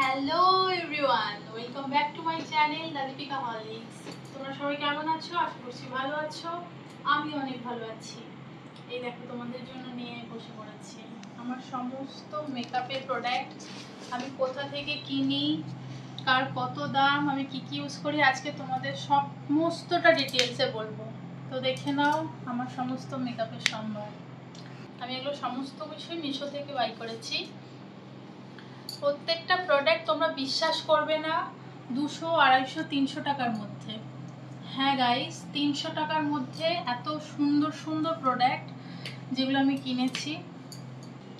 Hello everyone, welcome back to my channel দাদিপিকা হলিক্স। তোমরা সবাই কেমন আছো? আশা করছি ভালো আছো। আমি অনেক ভালো আছি। এই দেখো, তোমাদের জন্য নিয়ে বসে পড়েছি আমার সমস্ত মেকআপের প্রোডাক্ট। আমি কোথা থেকে কিনি, কার কত দাম, আমি কি কি ইউজ করি, আজকে তোমাদের সমস্তটা ডিটেলসে বলবো। তো দেখে নাও আমার সমস্ত মেকআপের সম্ভার। আমি এগুলো সমস্ত কিছুই মিশো থেকে বাই করেছি। প্রত্যেকটা প্রোডাক্ট তোমরা বিশ্বাস করবে না, 200, 250, 300 টাকার মধ্যে। হ্যাঁ গাইস, 300 টাকার মধ্যে এত সুন্দর সুন্দর প্রোডাক্ট যেগুলো আমি কিনেছি।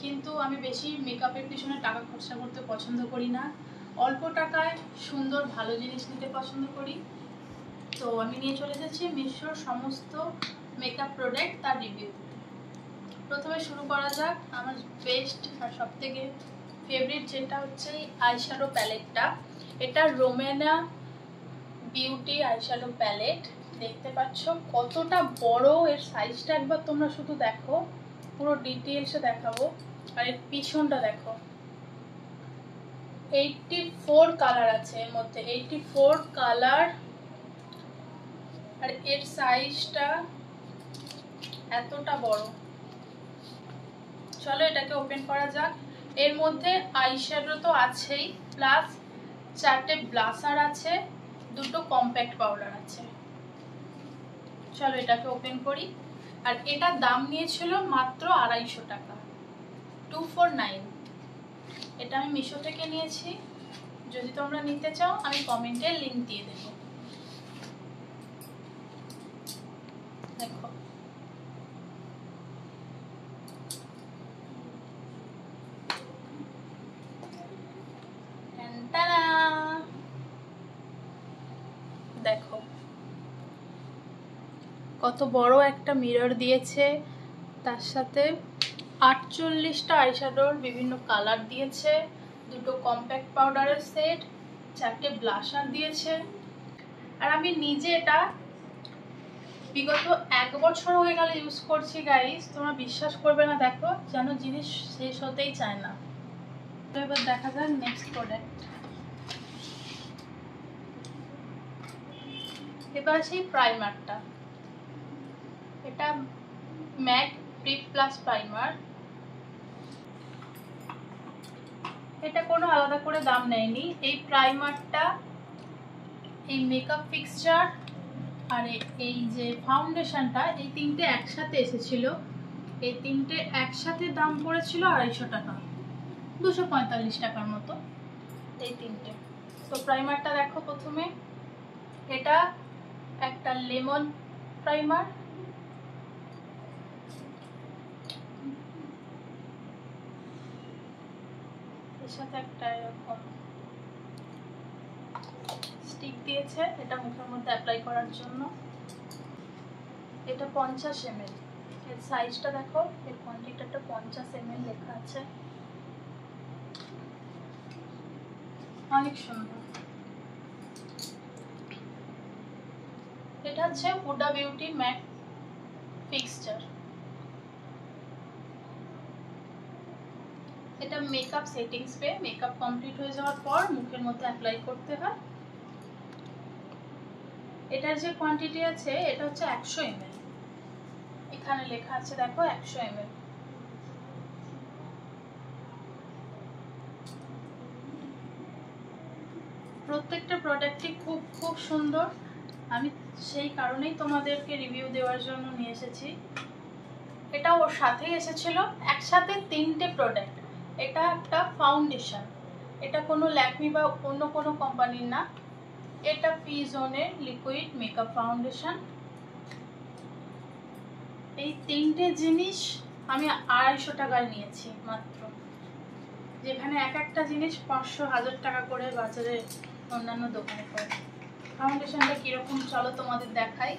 কিন্তু আমি বেশি মেকআপের পিছনে টাকা খরচা করতে পছন্দ করি না, অল্প টাকায় সুন্দর ভালো জিনিস নিতে পছন্দ করি। তো আমি নিয়ে চলে এসেছি মিশোর সমস্ত মেকআপ প্রোডাক্ট, তার রিভিউ। প্রথমে শুরু করা যাক আমার বেস্ট আর সবথেকে ফেভারিট, যেটা হচ্ছে আইশ্যাডো প্যালেটটা। এটা রোমেনা বিউটি আইশ্যাডো প্যালেট। দেখতে পাচ্ছ কতটা বড়, এর সাইজটা একবার তোমরা শুধু দেখো, পুরো ডিটেইলসে দেখাবো। আর এর পিছনটা দেখো, 84 কালার আছে এর মধ্যে, 84 কালার। আর এর সাইজটা এতটা বড়। চলো এটাকে ওপেন করা যাক। এর মধ্যে আইশ্যাডো তো আছেই, প্লাস 4টে ব্লাশার আছে, 2টো কম্প্যাক্ট পাউডার আছে। চলো এটাকে ওপেন করি। আর এটার দাম নিয়েছিল মাত্র 250 টাকা, 249। এটা আমি মিশো থেকে নিয়েছি। যদি তোমরা নিতে চাও আমি কমেন্টে লিংক দিয়ে দেবো। দেখো, দেখো কত বড় একটা মিরর দিয়েছে, তার সাথে 48টা আইশ্যাডোর বিভিন্ন কালার দিয়েছে, 2টো কম্প্যাক্ট পাউডারের সেট, 4টে ব্লাশার দিয়েছে। আর আমি নিজে এটা বিগত 1 বছর হয়ে গেল ইউজ করছি গাইস, তোমরা বিশ্বাস করবে না। দেখো, যেন জিনিস শেষ হতেই চায় না। তো এবার দেখা যাক নেক্সট প্রোডাক্ট। এবার সেই প্রাইমারটা, এটা ম্যাট প্রিপ প্লাস প্রাইমার। এটা কোনো আলাদা করে দাম নেয়নি। এই প্রাইমারটা, এই মেকআপ ফিক্সচার আর এই যে ফাউন্ডেশনটা, এই তিনটে একসাথে এসেছিল। এই তিনটে একসাথে দাম পড়েছিল 250 টাকা, 245 টাকার মতো এই তিনটে। তো প্রাইমারটা দেখো, প্রথমে এটা একটা লেমন প্রাইমার। এর সাথে একটা এরকম স্টিক দিয়েছে, এটা মুখের মধ্যে অ্যাপ্লাই করার জন্য। এটা 50 ml। এর সাইজটা দেখো, এর কোয়ান্টিটিটা 50 ml লেখা আছে, অনেক সুন্দর। এটা হচ্ছে হুডা বিউটি ম্যাট ফিক্সচার। এটা makeup setting spray, makeup complete হয়ে যাওয়ার পর মুখের মধ্যে অ্যাপ্লাই করতে হয়। এটার যে কোয়ান্টিটি আছে, এটা হচ্ছে 100 ml। এখানে লেখা আছে দেখো, 100 ml। প্রত্যেকটা প্রোডাক্টই খুব খুব সুন্দর। আমি সেই কারণেই তোমাদেরকে রিভিউ দেওয়ার জন্য নিয়ে এসেছি। এটা ওর সাথেই এসেছিল, একসাথে 3টে প্রোডাক্ট। এটা একটা ফাউন্ডেশন, এটা কোনো ল্যাকমি বা অন্য কোনো কোম্পানির না, এটা ফিজনের লিকুইড মেকআপ ফাউন্ডেশন। এই 3টে জিনিস আমি 250 টাকায় নিয়েছি মাত্র, যেখানে এক একটা জিনিস 500, 1000 টাকা করে বাজারে অন্যান্য দোকানে পড়ে। ফাউন্ডেশনটা কিরকম চলো তোমাদের দেখাই।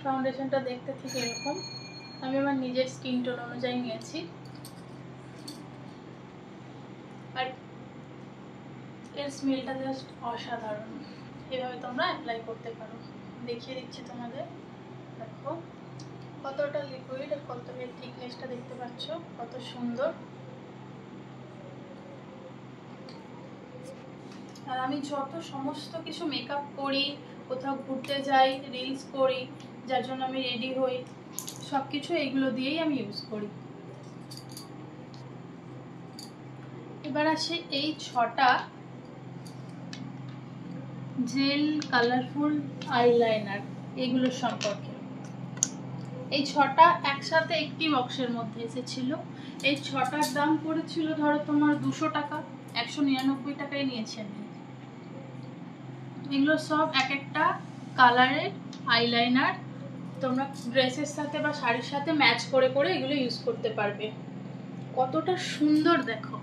ফাউন্ডেশনটা দেখতে ঠিক এরকম। আমি আমার নিজের স্কিন টোন অনুযায়ী নিয়েছি। আর এর স্মেলটা জাস্ট অসাধারণ। এভাবে তোমরা অ্যাপ্লাই করতে পারো। দেখিয়ে দিচ্ছি তোমাদের। দেখো কতটা লিকুইড আর কত এর থিকনেসটা দেখতে পাচ্ছ, কত সুন্দর। আর আমি যত সমস্ত কিছু মেকআপ করি, কোথাও ঘুরতে যাই, রিলস করি, যার জন্য আমি রেডি হই, সব কিছু এইগুলো দিয়েই আমি ইউজ করি। এবার আসে এই 6টা জেল কালারফুল আইলাইনার, এগুলোর সম্পর্কে। এই 6টা একসাথে একটি বক্সের মধ্যে এসেছিল। এই 6টার দাম পড়েছিল ধরো তোমার 200 টাকা, 199 টাকায় নিয়েছি আমি। এগুলো সব এক একটা কালারের আইলাইনার, তোমরা ড্রেসের সাথে বা শাড়ির সাথে ম্যাচ করে করে এগুলো ইউজ করতে পারবে। কতটা সুন্দর দেখো,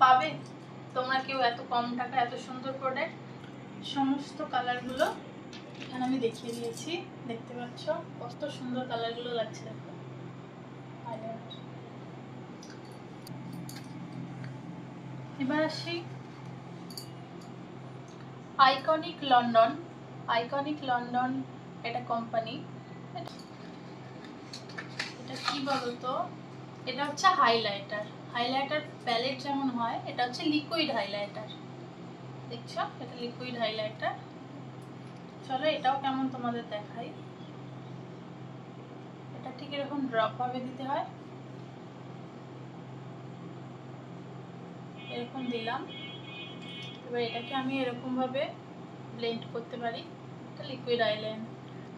পাবে তোমরা কেউ এত কম টাকা এত সুন্দর প্রোডাক্ট? সমস্ত কালারগুলো এখানে আমি দেখিয়ে দিয়েছি, দেখতে পাচ্ছ কত সুন্দর কালারগুলো লাগছে দেখো। এবার আসি আইকনিক লন্ডন। আইকনিক লন্ডন এটা কোম্পানি, এটা কি বলতো, এটা হচ্ছে হাইলাইটার। হাইলাইটার প্যালেট যেমন হয়, এটা হচ্ছে লিকুইড হাইলাইটার। দেখছো, এটা লিকুইড হাইলাইটার। চলো এটাও কেমন তোমাদের দেখাই। এটা ঠিক এরকম ড্রপ ভাবে দিতে হয়, এরকম দিলাম। এবার এটাকে আমি এরকম ভাবে ব্লেন্ড করতে পারি। এটা লিকুইড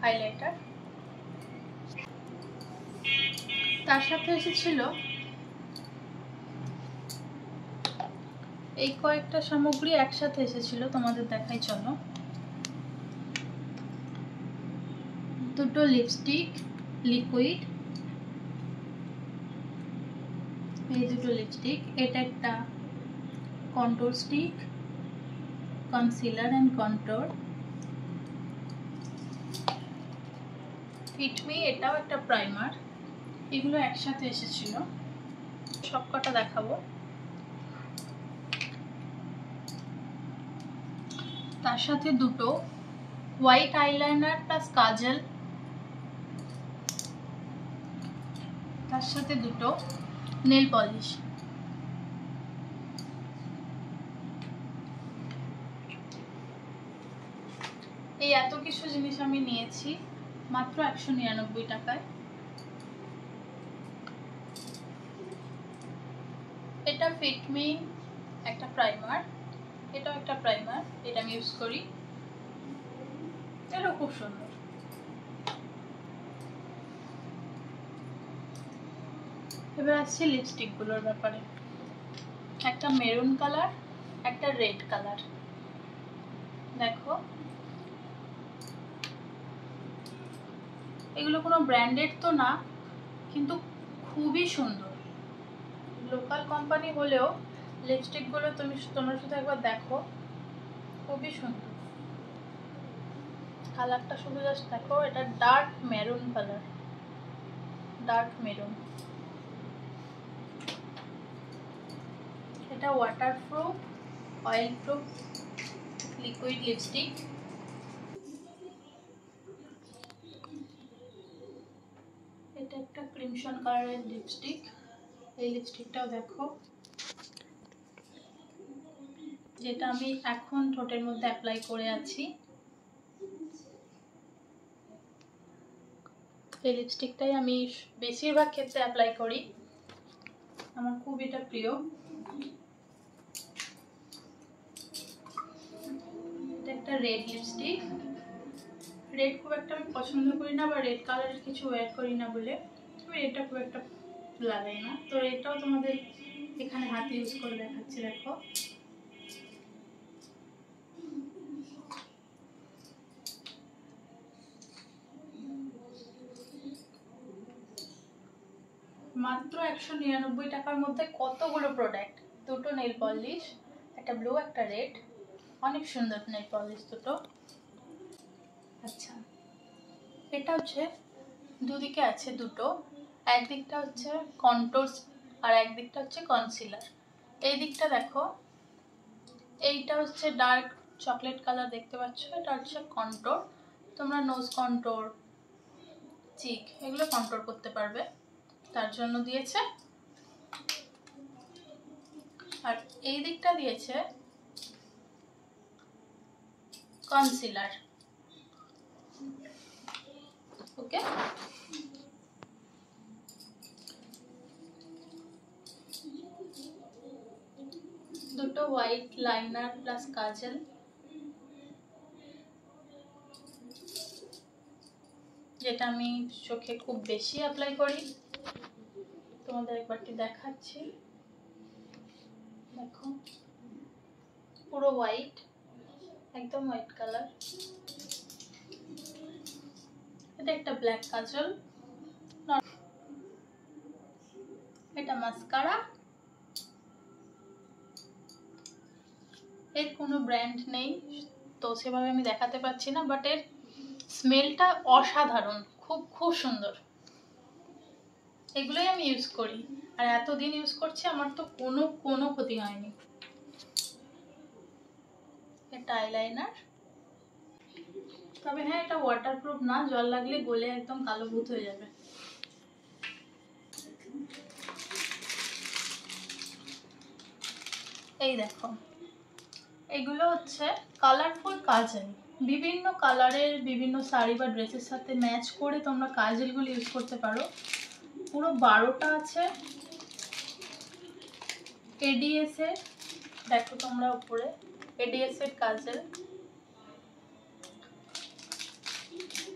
হাইলাইটার। তার সাথে এসেছিল এই কয়েকটা সামগ্রী একসাথে এসেছিল, তোমাদের দেখাই চলো। দুটো লিপস্টিক লিকুইড, এই দুটো লিপস্টিক, এটা একটা control stick, concealer and control. Fit me, এটাও একটা প্রাইমার। এগুলো একসাথে এসেছিল, সবকটা দেখাবো। তার সাথে দুটো হোয়াইট আইলাইনার প্লাস কাজল, তার সাথে দুটো নেল পলিশ। এই এত কিছু জিনিস আমি নিয়েছি মাত্র 199 টাকায়। এটা ফিট মি একটা প্রাইমার, এটাও একটা প্রাইমার, এটা আমি ইউজ করি, এটাও খুব সুন্দর। এবার আসছি লিপস্টিক গুলোর ব্যাপারে। একটা মেরুন কালার, একটা রেড কালার। দেখো এগুলো কোনো ব্র্যান্ডেড তো না, কিন্তু খুবই সুন্দর। লোকাল কোম্পানি হলেও লিপস্টিক গুলো তোমরা শুধু একবার দেখো, খুবই সুন্দর। কালারটা শুধু জাস্ট দেখো, এটা dark maroon colour, dark maroon. এটা waterproof oil proof liquid lipstick. এটা একটা ক্রিমসন কালারের লিপস্টিক। এই লিপস্টিকটাও দেখো, যেটা আমি এখন ঠোঁটের মধ্যে অ্যাপ্লাই করে আছি। এই লিপস্টিকটাই আমি বেশিরভাগ ক্ষেত্রে অ্যাপ্লাই করি, আমার খুব এটা প্রিয়। এটা একটা রেড লিপস্টিক। রেড খুব একটা আমি পছন্দ করি না, বা রেড কালারের কিছু ওয়্যার করি না বলে আমি এটা খুব একটা লাগাই না। তো এটাও তোমাদের এখানে হাতে ইউজ করে দেখাচ্ছি, দেখো। মাত্র 199 টাকার মধ্যে কতগুলো প্রোডাক্ট, দুটো নেল পলিশ, একটা ব্লু একটা রেড, অনেক সুন্দর নেল পলিশ দুটো। আচ্ছা, এটা হচ্ছে দুদিকে আছে দুটো, একদিকটা হচ্ছে কন্ট্রোল আর একদিকটা হচ্ছে কনসিলার। এই দিকটা দেখো, এইটা হচ্ছে ডার্ক চকলেট কালার, দেখতে পাচ্ছ, এটা হচ্ছে কন্ট্রোল। তোমরা নোজ কন্ট্রোল, চিক, এগুলো কন্ট্রোল করতে পারবে, তার জন্য দিয়েছে। আর এই দিকটা দিয়েছে কনসিলার। ওকে, দুটো হোয়াইট লাইনার প্লাস কাজল, যেটা আমি চোখে খুব বেশি অ্যাপ্লাই করি। তোমাদের একবারটি দেখাচ্ছি, দেখো পুরো হোয়াইট, একদম হোয়াইট কালার। এটা একটা ব্ল্যাক কাজল, এটা মাস্কারা। এর কোনো ব্র্যান্ড নেই তো সেভাবে আমি দেখাতে পারছি না, বাট এর স্মেলটা অসাধারণ, খুব খুব সুন্দর। এগুলোই আমি ইউজ করি, আর এতদিন ইউজ করছি, আমার তো কোনো ক্ষতি হয়নি। এটা আইলাইনার, তবে হ্যাঁ এটা ওয়াটারপ্রুফ না, জল লাগলে গলে একদম কালো ভূত হয়ে যাবে। এই দেখো, এগুলো হচ্ছে কালারফুল কাজল, বিভিন্ন কালারের বিভিন্ন শাড়ি বা ড্রেসের সাথে ম্যাচ করে তোমরা কাজলগুলো ইউজ করতে পারো। পুরো 12টা আছে। এডিএস এর, দেখো তোমরা উপরে এডিএস এর কাজল।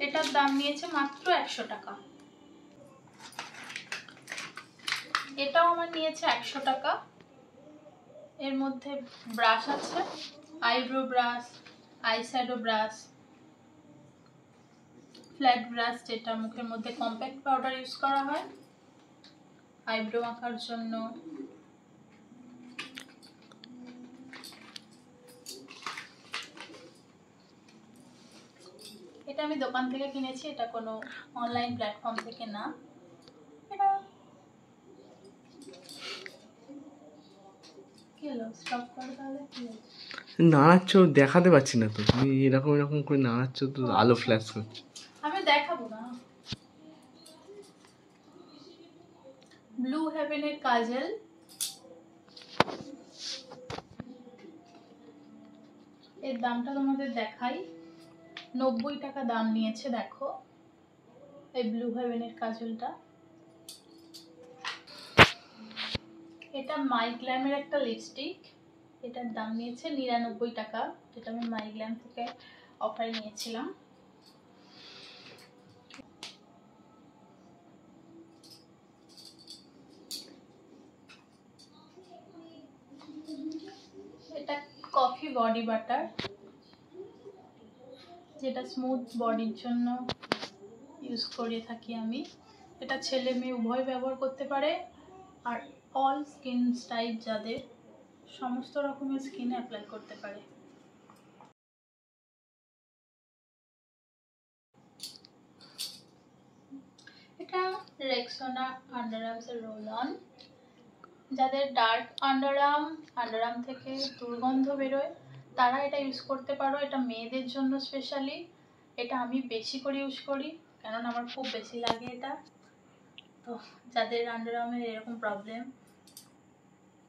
এটার দাম নিয়েছে মাত্র 100 টাকা। এটাও আমার নিয়েছে 100 টাকা। এর মধ্যে ব্রাশ আছে, eyebrow brush, eyeshadow brush, flat brush যেটা মুখের মধ্যে কম্প্যাক্ট পাউডার ইউজ করা হয় আইব্রো আঁকার জন্য। এটা আমি দোকান থেকে কিনেছি, এটা কোনো অনলাইন প্ল্যাটফর্ম থেকে না। এটা কি হলো, স্টপ করে তাহলে কি হলো? নাড়াচ্ছ, দেখাতে পাচ্ছি না তো, তুমি এরকম এরকম করে নাড়াচ্ছ তো আলো ফ্ল্যাশ করছে। আমি দেখাবো না। ব্লু হেভেনের কাজল, এর দামটা তোমাদের দেখাই, 90 টাকা দাম নিয়েছে। দেখো এই ব্লু হেভেনের কাজলটা। এটা মাইগ্ল্যামের একটা লিপস্টিক, এটার দাম নিয়েছে 99 টাকা, যেটা আমি মাইগ্ল্যাম থেকে অফারে নিয়েছিলাম। এটা কফি বডি বাটার, যেটা স্মুথ বডির জন্য ইউজ করে থাকি আমি। এটা ছেলে মেয়ে উভয় ব্যবহার করতে পারে, আর অল স্কিন টাইপ যাদের, সমস্ত রকমের স্কিনে অ্যাপ্লাই করতে পারে। এটা রেক্সোনা আন্ডার আর্মসের রোল অন, যাদের ডার্ক আন্ডার আর্ম থেকে দুর্গন্ধ বেরোয় তারা এটা ইউজ করতে পারো। এটা মেয়েদের জন্য স্পেশালি, এটা আমি বেশি করে ইউজ করি কারণ আমার খুব বেশি লাগে এটা। তো যাদের আন্ডার আর্মের এরকম প্রবলেম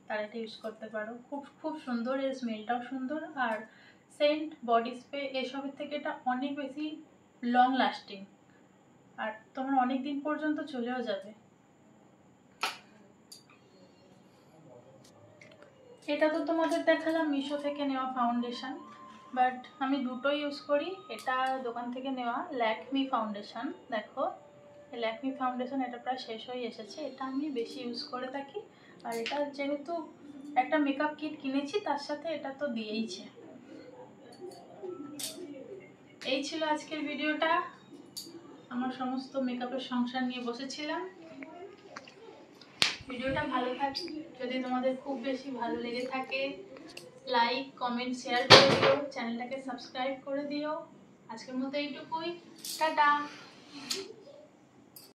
তারা এটা ইউজ করতে পারো। খুব খুব সুন্দর, এর স্মেলটাও সুন্দর, আর সেন্ট বডি স্প্রে এসবের থেকে এটা অনেক বেশি লং লাস্টিং, আর তোমার অনেক দিন পর্যন্ত চলেও যাবে। এটা তো তোমাদের দেখালাম মিশো থেকে নেওয়া ফাউন্ডেশন, বাট আমি দুটো ইউজ করি। এটা দোকান থেকে নেওয়া ল্যাকমি ফাউন্ডেশন। দেখো এই ল্যাকমি ফাউন্ডেশন, এটা প্রায় শেষ হয়ে এসেছে, এটা আমি বেশি ইউজ করে থাকি। আর এটা যেহেতু একটা মেকআপ কিট কিনেছি, তার সাথে এটা তো দিয়েইছে। এই ছিল আজকের ভিডিওটা, আমার সমস্ত মেকআপের সংসার নিয়ে বসেছিলাম। ভিডিওটা ভালো থাকে, যদি তোমাদের খুব বেশি ভালো লেগে থাকে লাইক কমেন্ট শেয়ার করে দিও, চ্যানেলটাকে সাবস্ক্রাইব করে দিও। আজকের মতো এইটুকুই, টাটা।